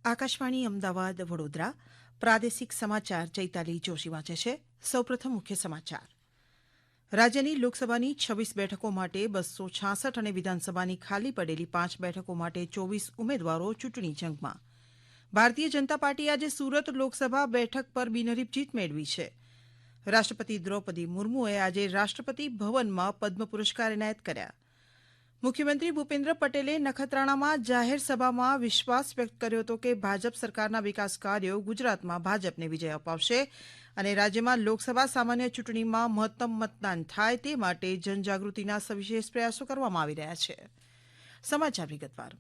આકાશવાણી અમદાવાદ વડોદરા પ્રાદેશિક સમાચાર ચૈતાલી જોશી વાંચે છે. સૌપ્રથમ મુખ્ય સમાચાર. રાજ્યની લોકસભાની 26 બેઠકો માટે 266 અને વિધાનસભાની ખાલી પડેલી 5 બેઠકો માટે 24 ઉમેદવારો ચૂંટણી જંગમાં. ભારતીય જનતા પાર્ટીએ આજે સુરત લોકસભા બેઠક પર બિનહરીફ જીત મેળવી છે. રાષ્ટ્રપતિ દ્રૌપદી મુર્મુએ આજે રાષ્ટ્રપતિ ભવનમાં પદ્મ પુરસ્કાર એનાયત કર્યા. મુખ્યમંત્રી ભૂપેન્દ્ર પટેલે નખત્રાણામાં જાહેર સભામાં વિશ્વાસ વ્યક્ત કર્યો હતો કે ભાજપ સરકારના વિકાસ કાર્યો ગુજરાતમાં ભાજપને વિજય અપાવશે અને રાજ્યમાં લોકસભા સામાન્ય ચૂંટણીમાં મહત્તમ મતદાન થાય તે માટે જનજાગૃતિના સવિશેષ પ્રયાસો કરવામાં આવી રહ્યા છે. સમાચાર વિગતવાર.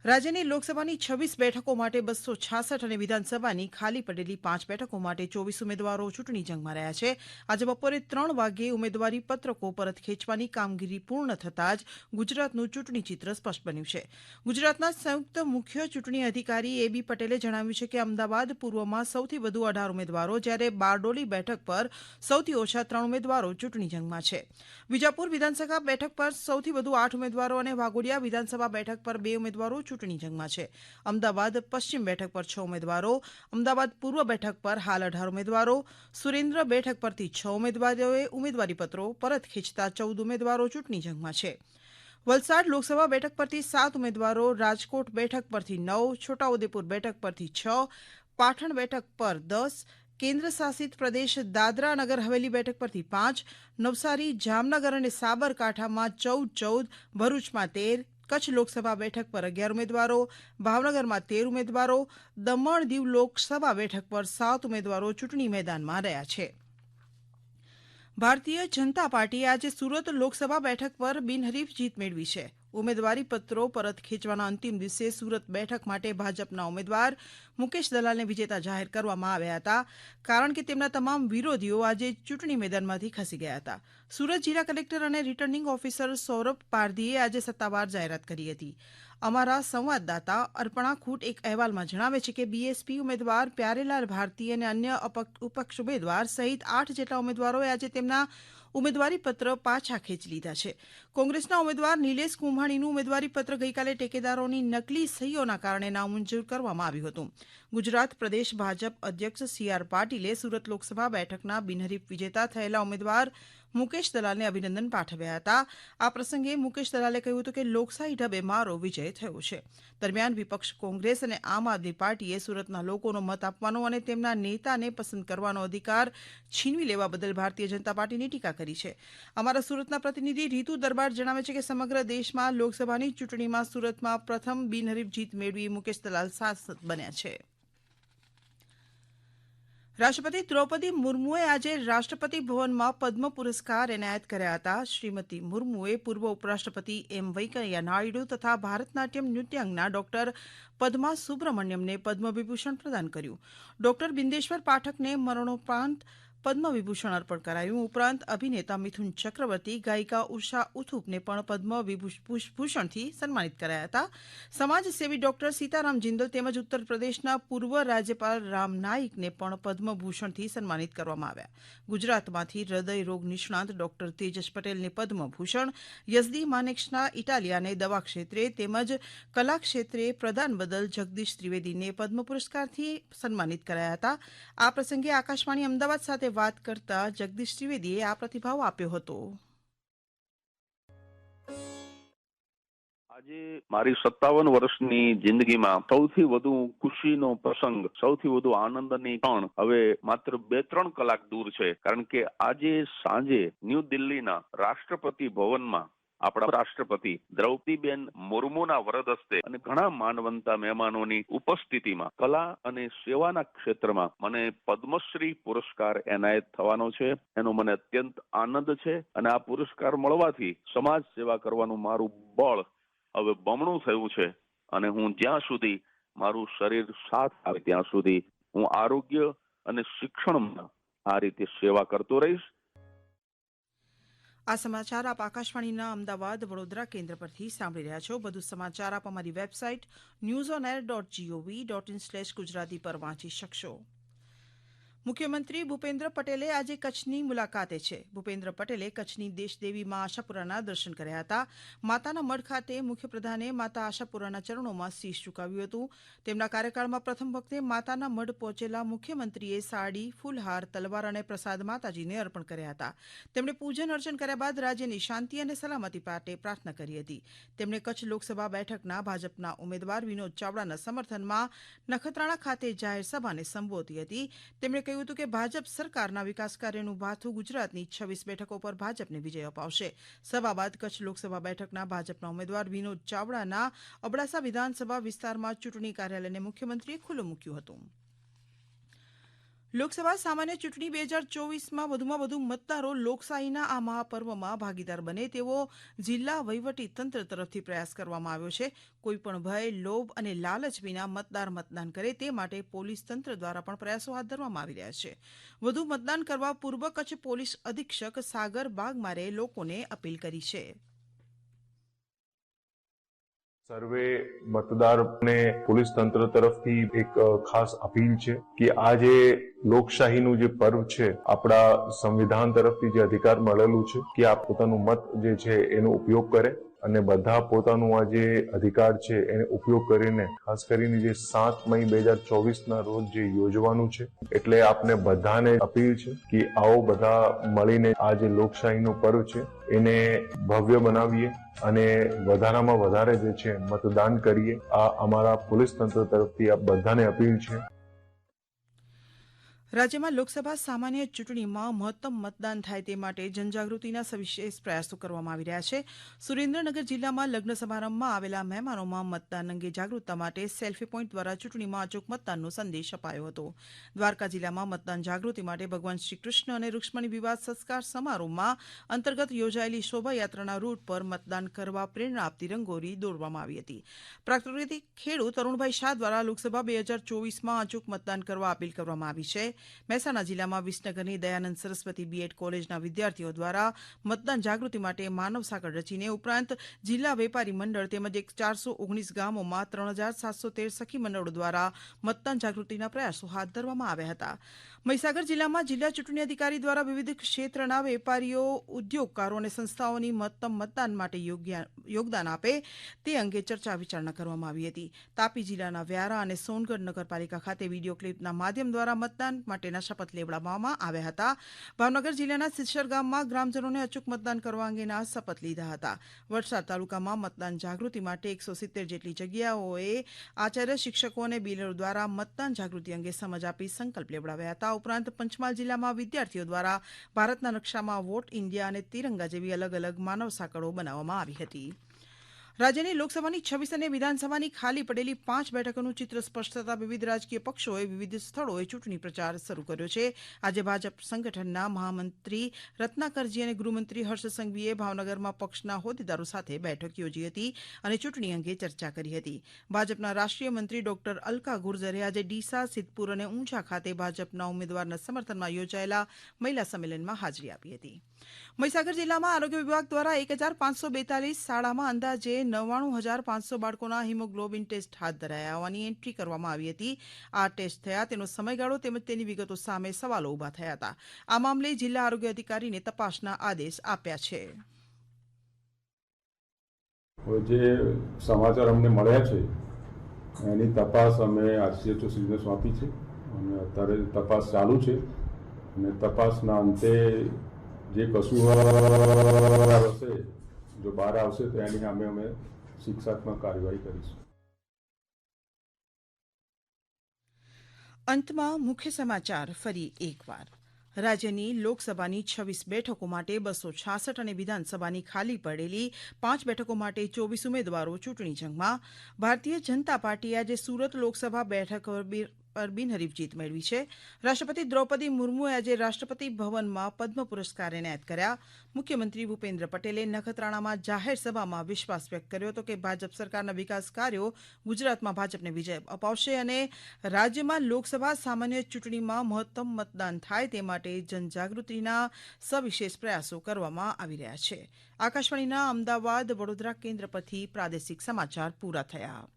રાજ્યની લોકસભાની 26 બેઠકો માટે 266 અને વિધાનસભાની ખાલી પડેલી 5 બેઠકો માટે 24 ઉમેદવારો ચૂંટણી જંગમાં રહ્યા છે. આજે બપોરે 3 વાગ્યે ઉમેદવારી પત્રકો પરત ખેંચવાની કામગીરી પૂર્ણ થતાં જ ગુજરાતનું ચૂંટણી ચિત્ર સ્પષ્ટ બન્યું છે. ગુજરાતના સંયુક્ત મુખ્ય ચૂંટણી અધિકારી એ.બી. પટેલે જણાવ્યું છે કે અમદાવાદ પૂર્વમાં સૌથી વધુ 18 ઉમેદવારો જ્યારે બારડોલી બેઠક પર સૌથી ઓછા 3 ઉમેદવારો ચૂંટણી જંગમાં છે. વિજાપુર વિધાનસભા બેઠક પર સૌથી વધુ 8 ઉમેદવારો અને વાઘોડિયા વિધાનસભા બેઠક પર 2 ઉમેદવારો ચૂંટણી જંગમાં છે. અમદાવાદ પશ્ચિમ બેઠક પર 6 ઉમેદવારો, અમદાવાદ પૂર્વ બેઠક પર હાલ 18 ઉમેદવારો, સુરેન્દ્ર બેઠક પરથી 6 ઉમેદવારોએ ઉમેદવારીપત્રો પરત ખેંચતા 14 ઉમેદવારો ચૂંટણી જંગમાં છે. વલસાડ લોકસભા બેઠક પરથી 7 ઉમેદવારો, રાજકોટ બેઠક પરથી 9, છોટાઉદેપુર બેઠક પરથી 6, પાટણ બેઠક પર 10, કેન્દ્ર શાસિત પ્રદેશ દાદરા નગર હવેલી બેઠક પરથી 5, નવસારી, જામનગર અને સાબરકાંઠામાં 14, ભરૂચમાં 13, કચ્છ લોકસભા બેઠક પર 11 ઉમેદવારો, ભાવનગરમાં 13 ઉમેદવારો, દમણ દીવ લોકસભા બેઠક પર 7 ઉમેદવારો ચૂંટણી મેદાનમાં રહ્યા છે. ભારતીય જનતા પાર્ટીએ આજે સુરત લોકસભા બેઠક પર બિનહરીફ જીત મેળવી છે. ઉમેદવારી પત્રો પરત ખેંચવાના અંતિમ દિવસે સુરત બેઠક માટે ભાજપના ઉમેદવાર મુકેશ દલાલને વિજેતા જાહેર કરવામાં આવ્યા હતા, કારણ કે તેમના તમામ વિરોધીઓ આજે ચૂંટણી મેદાનમાંથી ખસી ગયા હતા. સુરત જિલ્લા કલેક્ટર અને રિટર્નિંગ ઓફિસર સૌરભ પારધીએ આજે સત્તાવાર જાહેરાત કરી હતી. અમારા સંવાદદાતા અર્પણા ખૂટ એક અહેવાલમાં જણાવે છે કે બીએસપી ઉમેદવાર પ્યારેલાલ ભારતી અને અન્ય અપક્ષ ઉમેદવાર સહિત 8 જેટલા ઉમેદવારોએ આજે તેમના ઉમેદવારીપત્ર પાછા ખેંચી લીધા છે. કોંગ્રેસના ઉમેદવાર નિલેશ કુંભાણીનું ઉમેદવારીપત્ર ગઈકાલે ટેકેદારોની નકલી સહીઓના કારણે નામંજૂર કરવામાં આવ્યું હતું. ગુજરાત પ્રદેશ ભાજપ અધ્યક્ષ સી.આર. પાટીલે સુરત લોકસભા બેઠકના બિનહરીફ વિજેતા થયેલા ઉમેદવાર મુકેશ દલાલને અભિનંદન પાઠવ્યા હતા. આ પ્રસંગે મુકેશ દલાલે કહ્યું હતું કે લોકશાહી ઢબે મારો વિજય થયો છે. દરમિયાન વિપક્ષ કોંગ્રેસ અને આમ આદમી પાર્ટીએ સુરતના લોકોનો મત આપવાનો અને તેમના નેતાને પસંદ કરવાનો અધિકાર છીનવી લેવા બદલ ભારતીય જનતા પાર્ટીની ટીકા કરી છે. અમારા સુરતના પ્રતિનિધિ રીતુ દરબાર જણાવે છે કે સમગ્ર દેશમાં લોકસભાની ચૂંટણીમાં સુરતમાં પ્રથમ બિનહરીફ જીત મેળવી મુકેશ દલાલ સાંસદ બન્યા છે. રાષ્ટ્રપતિ દ્રૌપદી મુર્મુએ આજે રાષ્ટ્રપતિ ભવનમાં પદ્મ પુરસ્કાર એનાયત કર્યા હતા. શ્રીમતી મુર્મુએ પૂર્વ ઉપરાષ્ટ્રપતિ એમ વેંકૈયા નાયડુ તથા ભારતનાટ્યમ નૃત્યાંગના ડોક્ટર પદ્મા સુબ્રમણ્યમને પદ્મ વિભૂષણ પ્રદાન કર્યું. ડોક્ટર બિંદેશ્વર પાઠકને મરણોપરાંત પદ્મ વિભૂષણ અર્પણ કરાયું. ઉપરાંત અભિનેતા મિથુન ચક્રવર્તી, ગાયિકા ઉષા ઉથુપને પણ પદ્મ વિભૂષણથી સન્માનિત કરાયા હતા. સમાજસેવી ડોક્ટર સીતારામ જિંદલ તેમજ ઉત્તર પ્રદેશના પૂર્વ રાજ્યપાલ રામ નાઈકને પણ પદ્મભૂષણથી સન્માનિત કરવામાં આવ્યા. ગુજરાતમાંથી હૃદય રોગ નિષ્ણાંત ડોક્ટર તેજસ પટેલને પદ્મભૂષણ, યઝદી માનેક્ષના ઇટાલિયાને દવા ક્ષેત્રે તેમજ કલા ક્ષેત્રે પ્રદાન બદલ જગદીશ ત્રિવેદીને પદ્મ પુરસ્કારથી સન્માનિત કરાયા હતા. આ પ્રસંગે આકાશવાણી અમદાવાદ સાથે વાત કરતા જગદીશ ત્રિવેદીએ આ પ્રતિભાવ આપ્યો હતો. આજે મારી 57 વર્ષની જિંદગીમાં સૌથી વધુ ખુશીનો પ્રસંગ, સૌથી વધુ આનંદની ક્ષણ હવે માત્ર 2-3 કલાક દૂર છે. કારણ કે આજે સાંજે ન્યૂ દિલ્હીના રાષ્ટ્રપતિ ભવનમાં આપણા રાષ્ટ્રપતિ દ્રૌપદીબેન મુર્મુના વરદ હસ્તે અને ઘણા માનવંતા મહેમાનોની ઉપસ્થિતિમાં કલા અને સેવાના ક્ષેત્રમાં મને પદ્મશ્રી પુરસ્કાર એનાયત થવાનો છે. એનો મને અત્યંત આનંદ છે અને આ પુરસ્કાર મળવાથી સમાજ સેવા કરવાનું મારું બળ હવે બમણું થયું છે અને હું જ્યાં સુધી મારું શરીર સાથ આવે ત્યાં સુધી હું આરોગ્ય અને શિક્ષણમાં આ રીતે સેવા કરતો રહીશ. આ સમાચાર આપ આકાશવાણીના અમદાવાદ વડોદરા કેન્દ્ર પરથી સાંભળી રહ્યા છો. વધુ સમાચાર આપ અમારી વેબસાઇટ newsonair.gov.in/ગુજરાતી પર વાંચી શકશો. મુખ્યમંત્રી ભૂપેન્દ્ર પટેલે આજે કચ્છની મુલાકાતે છે. ભૂપેન્દ્ર પટેલે કચ્છની દેશદેવી મા આશાપુરાના દર્શન કર્યા હતા. માતાના મઢ ખાતે મુખ્યપ્રધાને માતા આશાપુરાના ચરણોમાં શીશ ઝુકાવ્યું હતું. તેમના કાર્યકાળમાં પ્રથમ વખતે માતાના મઢ પહોંચેલા મુખ્યમંત્રીએ સાડી, ફૂલહાર, તલવાર અને પ્રસાદ માતાજીને અર્પણ કર્યા હતા. તેમણે પૂજન અર્ચન કર્યા બાદ રાજ્યની શાંતિ અને સલામતી માટે પ્રાર્થના કરી હતી. તેમણે કચ્છ લોકસભા બેઠકના ભાજપના ઉમેદવાર વિનોદ ચાવડાના સમર્થનમાં નખત્રાણા ખાતે જાહેર સભાને સંબોધી હતી. તેમણે કહ્યું હતું કે ભાજપ સરકારના વિકાસ કાર્યનું ભાથું ગુજરાતની 26 બેઠકો પર ભાજપને વિજય અપાવશે. સભા બાદ કચ્છ લોકસભા બેઠકના ભાજપના ઉમેદવાર વિનોદ ચાવડાના અબડાસા વિધાનસભા વિસ્તારમાં ચૂંટણી કાર્યાલયને મુખ્યમંત્રીએ ખુલ્લું મૂક્યું હતું. લોકસભા સામાન્ય ચૂંટણી 2024માં વધુમાં વધુ મતદારો લોકશાહીના આ મહાપર્વમાં ભાગીદાર બને તેવો જિલ્લા વહીવટી તંત્ર તરફથી પ્રયાસ કરવામાં આવ્યો છે. કોઈપણ ભય, લોભ અને લાલચ વિના મતદાર મતદાન કરે તે માટે પોલીસ તંત્ર દ્વારા પણ પ્રયાસો હાથ ધરવામાં આવી રહ્યા છે. વધુ મતદાન કરવા પૂર્વ કચ્છ પોલીસ અધિક્ષક સાગર બાગમારે લોકોને અપીલ કરી છે. સર્વે મતદારને પોલીસ તંત્ર તરફથી એક ખાસ અપીલ છે કે આ જે લોકશાહીનું જે પર્વ છે, આપણા સંવિધાન તરફથી જે અધિકાર મળેલું છે કે આ પોતાનું મત જે છે એનો ઉપયોગ કરે અને બધા પોતાનું આ જે અધિકાર છે એને ઉપયોગ કરીને ખાસ કરીને જે 7 મઈ 2024ના રોજ જે યોજવાનું છે, એટલે આપને બધાને અપીલ છે કે આવો બધા મળીને આ જે લોકશાહીનું પર્વ છે એને ભવ્ય બનાવીએ અને વધારામાં વધારે જે છે મતદાન કરીએ. આ અમારા પોલીસ તંત્ર તરફથી આ બધાને અપીલ છે. રાજ્યમાં લોકસભા સામાન્ય ચૂંટણીમાં મહત્તમ મતદાન થાય તે માટે જનજાગૃતિના સવિશેષ પ્રયાસો કરવામાં આવી રહ્યા છે. સુરેન્દ્રનગર જિલ્લામાં લગ્ન સમારંભમાં આવેલા મહેમાનોમાં મતદાન અંગે જાગૃતતા માટે સેલ્ફી પોઈન્ટ દ્વારા ચૂંટણીમાં અચૂક મતદાનનો સંદેશ અપાયો હતો. દ્વારકા જિલ્લામાં મતદાન જાગૃતિ માટે ભગવાન શ્રી કૃષ્ણ અને રૂક્ષ્મણી વિવાહ સંસ્કાર સમારોહમાં અંતર્ગત યોજાયેલી શોભાયાત્રાના રૂટ પર મતદાન કરવા પ્રેરણા આપતી રંગોળી દોરવામાં આવી હતી. પ્રાકૃતિક ખેડૂત તરુણભાઈ શાહ દ્વારા લોકસભા 2024માં અચૂક મતદાન કરવા અપીલ કરવામાં આવી છે. મહેસાણા જિલ્લામાં વિસનગરની દયાનંદ સરસ્વતી બીએડ કોલેજના વિદ્યાર્થીઓ દ્વારા મતદાન જાગૃતિ માટે માનવ સાંકળ રચીને ઉપરાંત જિલ્લા વેપારી મંડળ તેમજ 419 ગામોમાં 3713 સખી મંડળો દ્વારા મતદાન જાગૃતિના પ્રયાસો હાથ ધરવામાં આવ્યા હતા. મહીસાગર જિલ્લામાં જિલ્લા ચૂંટણી અધિકારી દ્વારા વિવિધ ક્ષેત્રના વેપારીઓ, ઉદ્યોગકારો અને સંસ્થાઓની મહત્તમ મતદાન માટે યોગદાન આપે તે અંગે ચર્ચા વિચારણા કરવામાં આવી હતી. તાપી જિલ્લાના વ્યારા અને સોનગઢ નગરપાલિકા ખાતે વિડીયો ક્લિપના માધ્યમ દ્વારા મતદાન માટેના શપથ લેવડાવવામાં આવ્યા હતા. ભાવનગર જિલ્લાના સિદ્ધસર ગામમાં ગ્રામજનોને અચૂક મતદાન કરવા અંગેના શપથ લીધા હતા. વલસાડ તાલુકામાં મતદાન જાગૃતિ માટે 170 જેટલી જગ્યાઓએ આચાર્ય, શિક્ષકો અને બિલ્ડરો દ્વારા મતદાન જાગૃતિ અંગે સમજ આપી સંકલ્પ લેવડાવ્યા હતા. ઉપરાંત પંચમહાલ જિલ્લામાં વિદ્યાર્થીઓ દ્વારા ભારતના નકશામાં વોટ ઇન્ડિયા અને તિરંગા જેવી અલગ અલગ માનવ સાંકળો બનાવવામાં આવી હતી. રાજ્યની લોકસભાની 26 અને વિધાનસભાની ખાલી પડેલી 5 બેઠકોનું ચિત્ર સ્પષ્ટ થતાં વિવિધ રાજકીય પક્ષોએ વિવિધ સ્થળોએ ચૂંટણી પ્રચાર શરૂ કર્યો છે. આજે ભાજપ સંગઠનના મહામંત્રી રત્નાકરજી અને ગૃહમંત્રી હર્ષ સંઘવીએ ભાવનગરમાં પક્ષના હોદ્દેદારો સાથે બેઠક યોજી હતી અને ચૂંટણી અંગે ચર્ચા કરી હતી. ભાજપના રાષ્ટ્રીય મંત્રી ડોક્ટર અલકા ગુર્જરે આજે ડીસા, સિદ્ધપુર અને ઊંઝા ખાતે ભાજપના ઉમેદવારના સમર્થનમાં યોજાયેલા મહિલા સંમેલનમાં હાજરી આપી હતી. મહીસાગર જિલ્લામાં આરોગ્ય વિભાગ દ્વારા 1542 શાળામાં અંદાજે 99500 બાળકોના હિમોગ્લોબિન ટેસ્ટ હાથ ધરાયા હોવાની એન્ટ્રી કરવામાં આવી હતી. આ ટેસ્ટ થયા તેનો સમયગાળો તેમજ તેની વિગતો સામે સવાલો ઉભા થયા હતા. આ મામલે જિલ્લા આરોગ્ય અધિકારીને તપાસના આદેશ આપ્યા છે. જે સમાચાર અમને મળ્યા છે એની તપાસ અમે આરસીએચઓ શ્રીને સોંપી છે અને અત્યારે તપાસ ચાલુ છે અને તપાસના અંતે જે કસૂરવાર હશે, જો બહાર આવશે તો એની સામે અમે શિક્ષાત્મક કાર્યવાહી કરીશું. અંતમાં મુખ્ય સમાચાર ફરી એકવાર. રાજ્યની લોકસભાની 26 બેઠકો માટે 266 અને વિધાનસભાની ખાલી પડેલી 5 બેઠકો માટે 24 ઉમેદવારો ચૂંટણી જંગમાં. ભારતીય જનતા પાર્ટીએ આજે સુરત લોકસભા બેઠક પર બિનહરીફ જીત મેળવી છે. રાષ્ટ્રપતિ દ્રૌપદી મુર્મુએ આજે રાષ્ટ્રપતિ ભવનમાં પદ્મ પુરસ્કાર એનાયત કર્યા. મુખ્યમંત્રી ભૂપેન્દ્ર પટેલે નખત્રાણામાં જાહેર સભામાં વિશ્વાસ વ્યક્ત કર્યો હતો કે ભાજપ સરકારના વિકાસ કાર્યો ગુજરાતમાં ભાજપને વિજય અપાવશે અને રાજ્યમાં લોકસભા સામાન્ય ચૂંટણીમાં મહત્તમ મતદાન થાય તે માટે જનજાગૃતિના સવિશેષ પ્રયાસો કરવામાં આવી રહ્યા છે. આકાશવાણીના અમદાવાદ, વડોદરા કેન્દ્ર પરથી પ્રાદેશિક સમાચાર પૂરા થયા.